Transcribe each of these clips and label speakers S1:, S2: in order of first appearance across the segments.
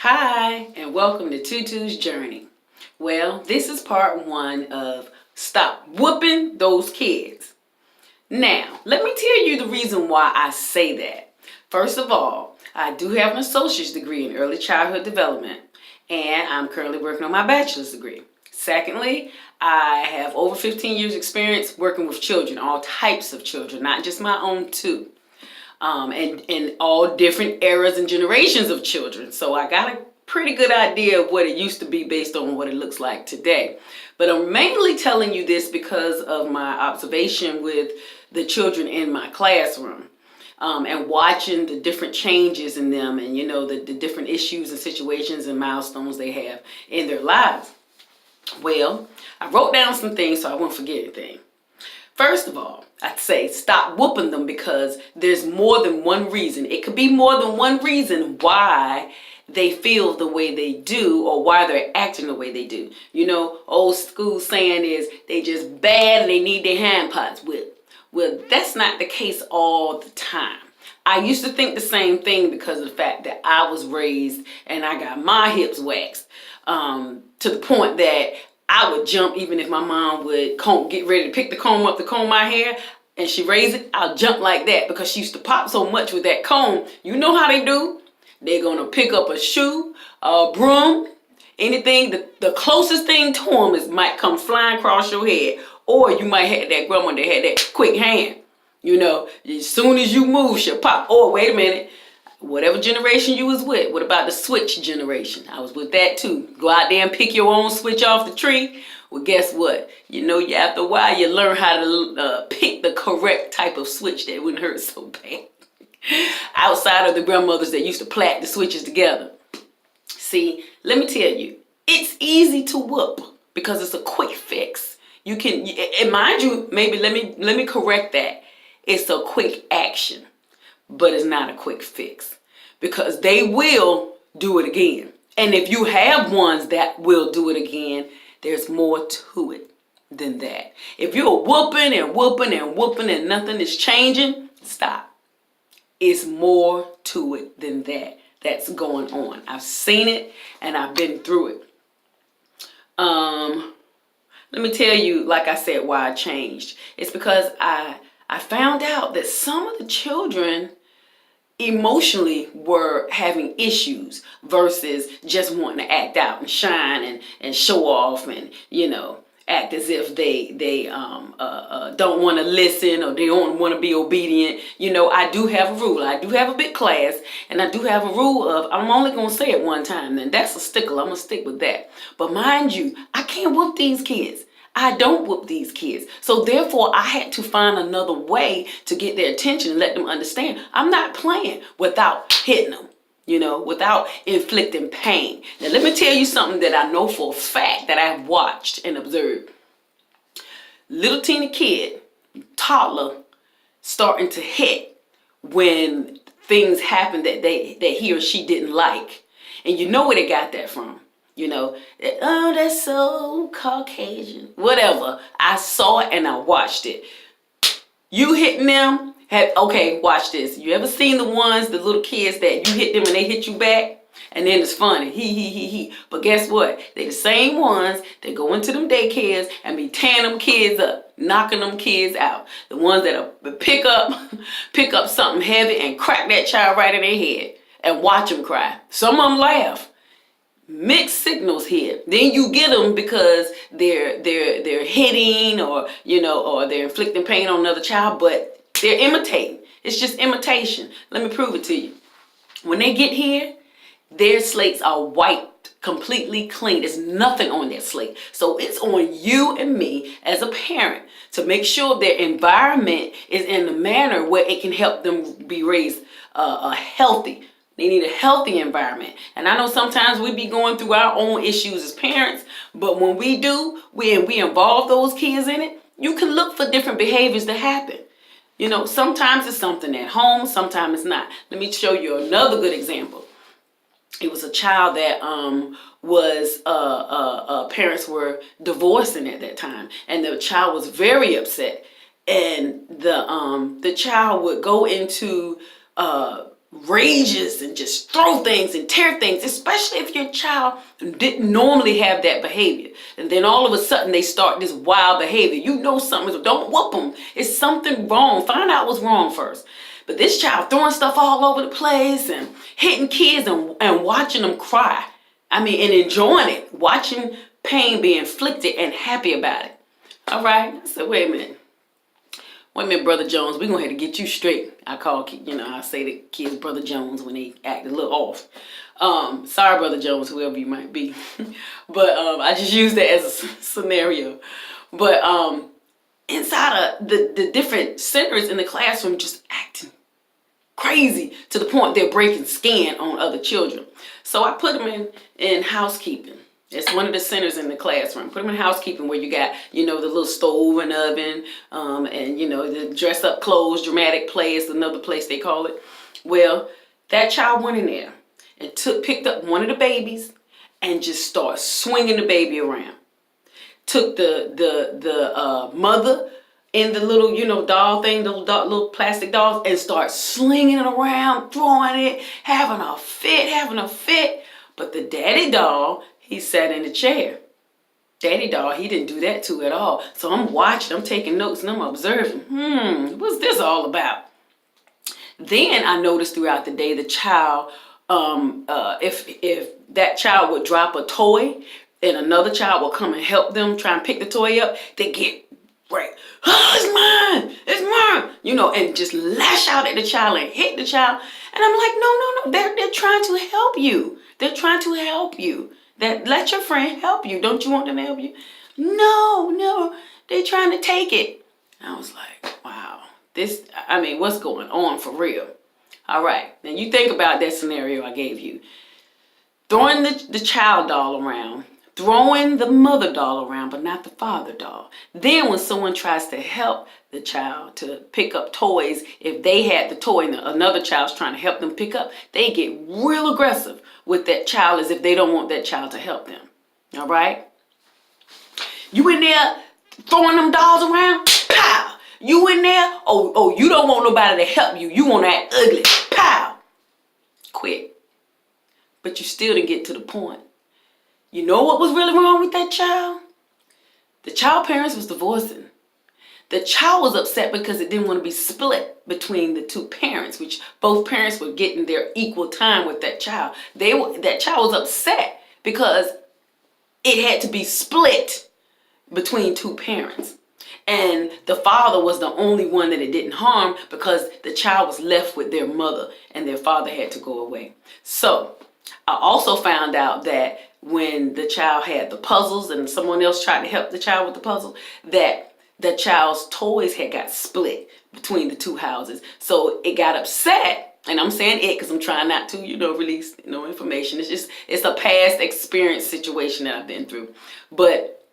S1: Hi, and welcome to Tutu's Journey. Well, this is part one of Stop Whooping Those Kids. Now, let me tell you the reason why I say that. First of all, I do have an associate's degree in early childhood development, and I'm currently working on my bachelor's degree. Secondly, I have over 15 years experience working with children, all types of children, not just my own too. And all different eras and generations of children. So I got a pretty good idea of what it used to be based on what it looks like today. But I'm mainly telling you this because of my observation with the children in my classroom. And watching the different changes in them and the different issues and situations and milestones they have in their lives. Well, I wrote down some things so I won't forget anything. First of all, I'd say stop whooping them because there's more than one reason. It could be more than one reason why they feel the way they do or why they're acting the way they do. Old school saying is they just bad and they need their hand pots whipped. Well, that's not the case all the time. I used to think the same thing because of the fact that I was raised and I got my hips waxed to the point that I would jump even if my mom would get ready to pick the comb up to comb my hair and she raised it, I'll jump like that because she used to pop so much with that comb. You know how they do? They're going to pick up a shoe, a broom, anything. The closest thing to them might come flying across your head. Or you might have that grandma that had that quick hand. As soon as you move, she'll pop. Oh, wait a minute. Whatever generation you was with, what about the switch generation? I was with that too. Go out there and pick your own switch off the tree. Well, guess what? After a while, you learn how to pick the correct type of switch that wouldn't hurt so bad. Outside of the grandmothers that used to plait the switches together. See, let me tell you, it's easy to whoop because it's a quick fix. You can, and mind you, maybe let me correct that. It's a quick action. But it's not a quick fix because they will do it again. And if you have ones that will do it again, there's more to it than that. If you're whooping and whooping and whooping and nothing is changing, stop. It's more to it than that that's going on. I've seen it and I've been through it. Let me tell you, like I said, why I changed. It's because I found out that some of the children emotionally were having issues versus just wanting to act out and shine and show off and act as if they don't want to listen or they don't want to be obedient. I do have a rule. I do have a big class and I do have a rule of I'm only going to say it one time, and that's a stickler. I'm going to stick with that. But mind you, I can't whoop these kids. I don't whoop these kids. So therefore, I had to find another way to get their attention and let them understand I'm not playing without hitting them, without inflicting pain. Now, let me tell you something that I know for a fact that I've watched and observed. Little teeny kid, toddler, starting to hit when things happen that he or she didn't like. And you know where they got that from. Oh, that's so Caucasian. Whatever. I saw it and I watched it. You hitting them? Okay, watch this. You ever seen the little kids that you hit them and they hit you back? And then it's funny. He. But guess what? They the same ones that go into them daycares and be tearing them kids up, knocking them kids out. The ones that pick up something heavy and crack that child right in their head and watch them cry. Some of them laugh. Mixed signals here. Then you get them because they're hitting or they're inflicting pain on another child, but they're imitating. It's just imitation. Let me prove it to you. When they get here, their slates are wiped, completely clean. There's nothing on their slate. So it's on you and me as a parent to make sure their environment is in a manner where it can help them be raised healthy. They need a healthy environment. And I know sometimes we be going through our own issues as parents, but when we do, we involve those kids in it, you can look for different behaviors to happen. Sometimes it's something at home, sometimes it's not. Let me show you another good example. It was a child that parents were divorcing at that time, and the child was very upset. And the child would go into rages and just throw things and tear things, especially if your child didn't normally have that behavior. And then all of a sudden they start this wild behavior. You know something, don't whoop them. It's something wrong. Find out what's wrong first. But this child throwing stuff all over the place and hitting kids and watching them cry. I mean, and enjoying it, watching pain be inflicted and happy about it. All right, I said, wait a minute, Brother Jones, we're going to have to get you straight. I say to kids Brother Jones when they act a little off. Sorry, Brother Jones, whoever you might be. But I just use that as a scenario. But inside of the different centers in the classroom just acting crazy to the point they're breaking skin on other children. So I put them in housekeeping. It's one of the centers in the classroom. Put them in housekeeping where you got, the little stove and oven, and, the dress up clothes, dramatic play is another place they call it. Well, that child went in there and picked up one of the babies and just started swinging the baby around. Took the mother in the little, doll thing, the little plastic dolls, and start slinging it around, throwing it, having a fit. But the daddy doll, he sat in the chair. Daddy doll, he didn't do that to at all. So I'm watching, I'm taking notes, and I'm observing. What's this all about? Then I noticed throughout the day the child, if that child would drop a toy and another child would come and help them try and pick the toy up, they get right. Oh, it's mine, and just lash out at the child and hit the child. And I'm like, no, they're trying to help you. They're trying to help you. Let your friend help you. Don't you want them to help you? No, they're trying to take it. I was like, wow, what's going on for real? All right, now you think about that scenario I gave you. Throwing the child doll around, throwing the mother doll around, but not the father doll. Then when someone tries to help the child to pick up toys, if they had the toy and another child's trying to help them pick up, they get real aggressive with that child as if they don't want that child to help them. All right? You in there throwing them dolls around? Pow! You in there? Oh, you don't want nobody to help you. You want to act ugly. Pow! Quit. But you still didn't get to the point. You know what was really wrong with that child? The child parents was divorcing. The child was upset because it didn't want to be split between the two parents, which both parents were getting their equal time with that child. That child was upset because it had to be split between two parents. And the father was the only one that it didn't harm because the child was left with their mother and their father had to go away. So I also found out that when the child had the puzzles and someone else tried to help the child with the puzzle, that the child's toys had got split between the two houses. So it got upset, and I'm saying it because I'm trying not to, release information. It's a past experience situation that I've been through. But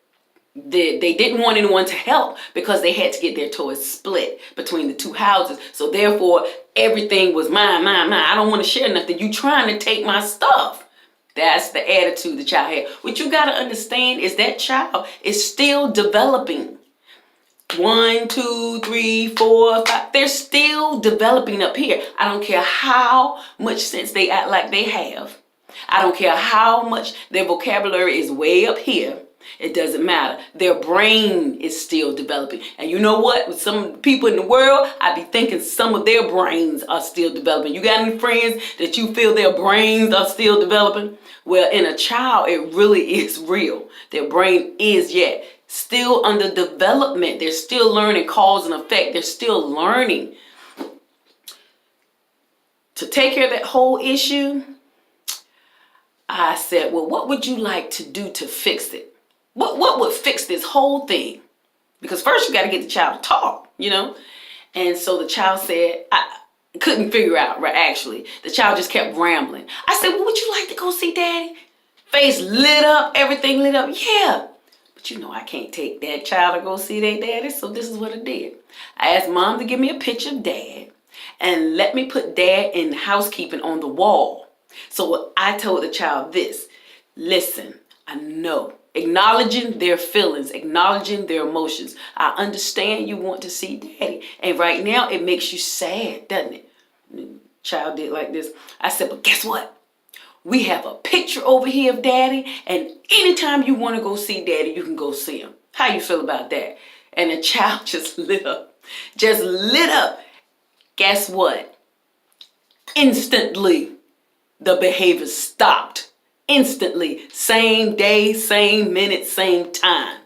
S1: they didn't want anyone to help because they had to get their toys split between the two houses. So therefore, everything was mine. I don't want to share nothing. You trying to take my stuff. That's the attitude the child had. What you got to understand is that child is still developing. 1, 2, 3, 4, 5. They're still developing up here. I don't care how much sense they act like they have. I don't care how much their vocabulary is way up here. It doesn't matter. Their brain is still developing. And you know what? With some people in the world, I be thinking some of their brains are still developing. You got any friends that you feel their brains are still developing? Well, in a child, it really is real. Their brain is yet still under development. They're still learning cause and effect. They're still learning. To take care of that whole issue, I said, well, what would you like to do to fix it? What would fix this whole thing? Because first you got to get the child to talk, And so the child said, I couldn't figure out, right? Actually, the child just kept rambling. I said, well, would you like to go see Daddy? Face lit up, everything lit up. Yeah. But I can't take that child to go see their daddy. So this is what I did. I asked Mom to give me a picture of Dad and let me put Dad in housekeeping on the wall. So I told the child this. Listen, I know. Acknowledging their feelings, acknowledging their emotions. I understand you want to see Daddy. And right now it makes you sad, doesn't it? child did like this. I said, but guess what? We have a picture over here of daddy, and anytime you want to go see daddy, you can go see him. How you feel about that? And the child just lit up. Just lit up. Guess what? Instantly, the behavior stopped. Instantly. Same day, same minute, same time.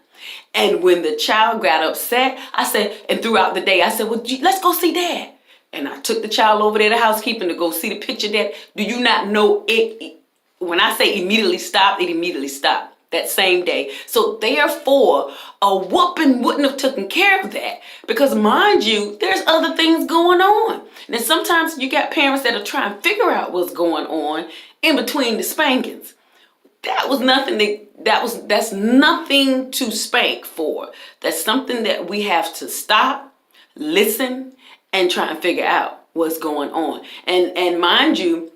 S1: And when the child got upset, I said, and throughout the day, I said, well, let's go see dad. And I took the child over there to housekeeping to go see the picture dad. Do you not know it? When I say immediately stopped, it immediately stopped that same day. So therefore, a whooping wouldn't have taken care of that. Because mind you, there's other things going on. And then sometimes you got parents that are trying to figure out what's going on in between the spankings. That was nothing that's nothing to spank for. That's something that we have to stop, listen, and try and figure out what's going on. And mind you,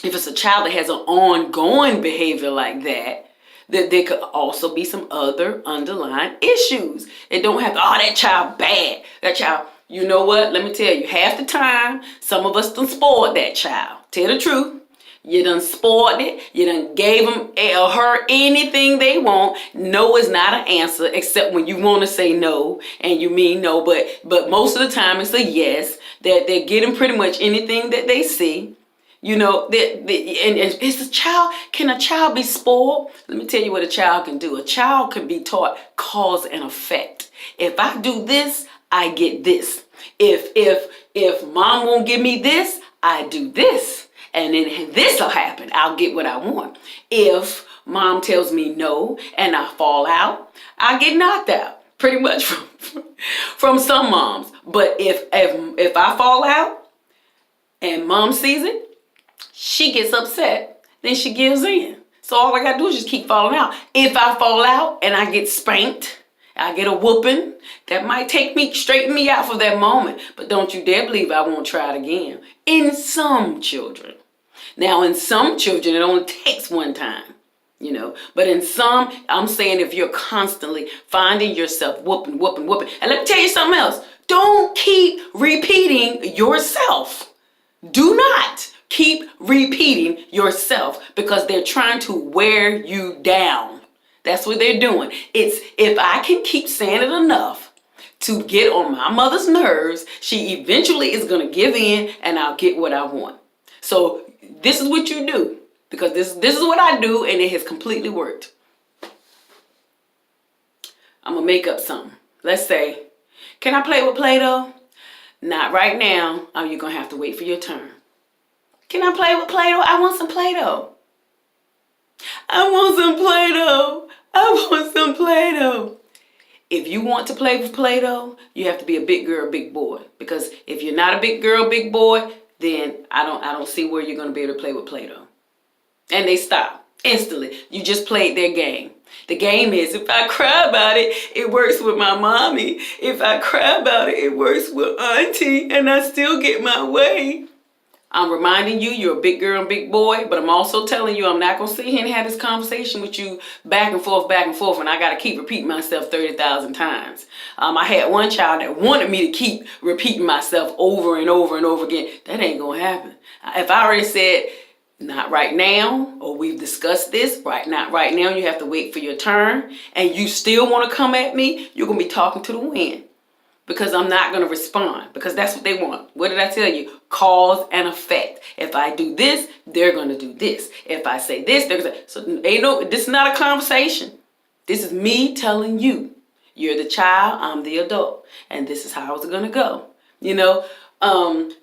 S1: if it's a child that has an ongoing behavior like that, there could also be some other underlying issues. It don't have to, oh, that child bad. That child, you know what? Let me tell you, half the time, some of us done spoiled that child. Tell the truth. You done spoiled it. You done gave them or her anything they want. No is not an answer, except when you want to say no and you mean no. But most of the time it's a yes. That they're getting pretty much anything that they see. You know, and it's a child. Can a child be spoiled? Let me tell you what a child can do. A child can be taught cause and effect. If I do this, I get this. If mom won't give me this, I do this. And then this will happen. I'll get what I want. If mom tells me no and I fall out, I get knocked out. Pretty much from some moms. But if I fall out and mom sees it, she gets upset. Then she gives in. So all I got to do is just keep falling out. If I fall out and I get spanked, I get a whooping, that might straighten me out for that moment. But don't you dare believe I won't try it again. In some children. Now, in some children, it only takes one time, you know. But in some, I'm saying if you're constantly finding yourself whooping. And let me tell you something else. Don't keep repeating yourself. Do not keep repeating yourself because they're trying to wear you down. That's what they're doing. It's if I can keep saying it enough to get on my mother's nerves, she eventually is going to give in and I'll get what I want. So this is what you do, because this is what I do, and it has completely worked. I'm going to make up something. Let's say, can I play with Play-Doh? Not right now. Oh, you're going to have to wait for your turn. Can I play with Play-Doh? I want some Play-Doh. I want some Play-Doh. I want some Play-Doh. If you want to play with Play-Doh, you have to be a big girl, big boy. Because if you're not a big girl, big boy, then I don't see where you're going to be able to play with Play-Doh. And they stop instantly. You just played their game. The game is, if I cry about it, it works with my mommy. If I cry about it, it works with auntie, and I still get my way. I'm reminding you, you're a big girl and big boy, but I'm also telling you, I'm not going to sit here and have this conversation with you back and forth, and I got to keep repeating myself 30,000 times. I had one child that wanted me to keep repeating myself over and over and over again. That ain't going to happen. If I already said, not right now, or we've discussed this, not right now, you have to wait for your turn, and you still want to come at me, you're going to be talking to the wind. Because I'm not going to respond. Because that's what they want. What did I tell you? Cause and effect. If I do this, they're going to do this. If I say this, they're going to say. So this is not a conversation. This is me telling you. You're the child, I'm the adult. And this is how it's going to go. You know? And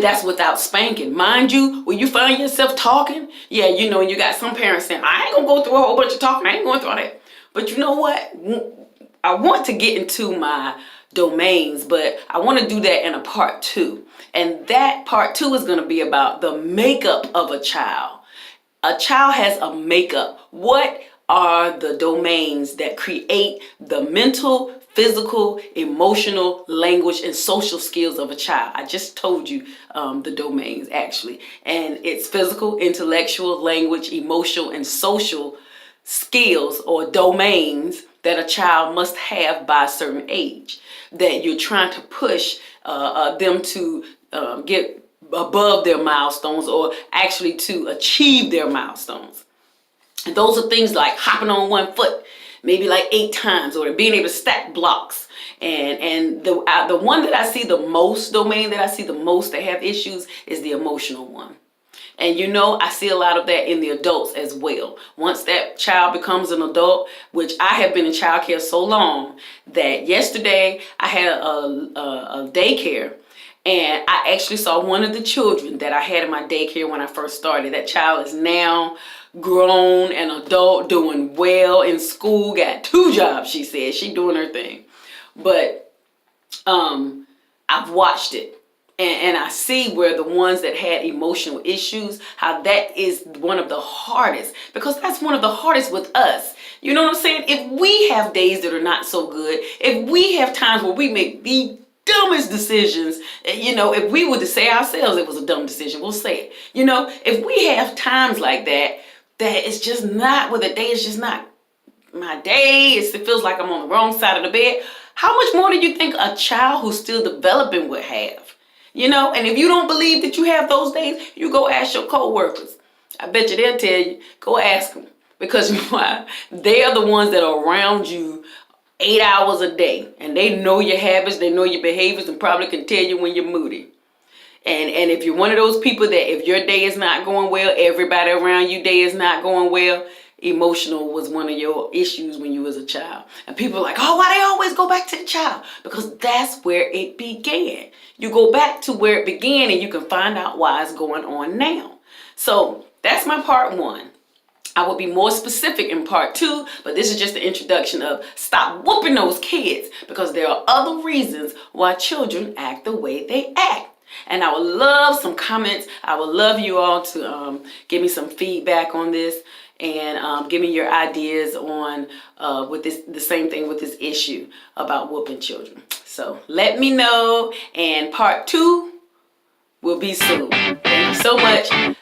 S1: that's without spanking. Mind you, when you find yourself talking, yeah, you know, you got some parents saying, I ain't going to go through a whole bunch of talking. I ain't going through all that. But you know what? I want to get into my domains, but I want to do that in a part 2. And that part 2 is going to be about the makeup of a child. A child has a makeup. What are the domains that create the mental, physical, emotional, language, and social skills of a child? I just told you the domains, actually. And it's physical, intellectual, language, emotional, and social skills or domains that a child must have by a certain age, that you're trying to push them to get above their milestones or actually to achieve their milestones. And those are things like hopping on one foot, maybe like 8 times, or being able to stack blocks. And the one that I see the most, domain that I see the most that have issues is the emotional one. And I see a lot of that in the adults as well. Once that child becomes an adult, which I have been in childcare so long that yesterday I had a daycare, and I actually saw one of the children that I had in my daycare when I first started. That child is now grown and adult, doing well in school, got 2 jobs, she said. She doing her thing. But I've watched it. And I see where the ones that had emotional issues, how that is one of the hardest, because that's one of the hardest with us. You know what I'm saying? If we have days that are not so good, if we have times where we make the dumbest decisions, if we were to say ourselves it was a dumb decision, we'll say it. If we have times like that, that it's just not, where the day is just not my day, it feels like I'm on the wrong side of the bed, how much more do you think a child who's still developing would have? And if you don't believe that you have those days, you go ask your co-workers. I bet you they'll tell you. Go ask them. Because why? They are the ones that are around you 8 hours a day. And they know your habits, they know your behaviors, and probably can tell you when you're moody. And if you're one of those people that if your day is not going well, everybody around you day is not going well, emotional was one of your issues when you was a child. And people are like, oh, why they always go back to the child? Because that's where it began. You go back to where it began and you can find out why it's going on now. So that's my part 1. I will be more specific in part 2, but this is just the introduction of stop whooping those kids, because there are other reasons why children act the way they act. And I would love some comments. I would love you all to give me some feedback on this, and give me your ideas on with the same thing with this issue about whooping children. So let me know, and part 2 will be soon. Thank you so much.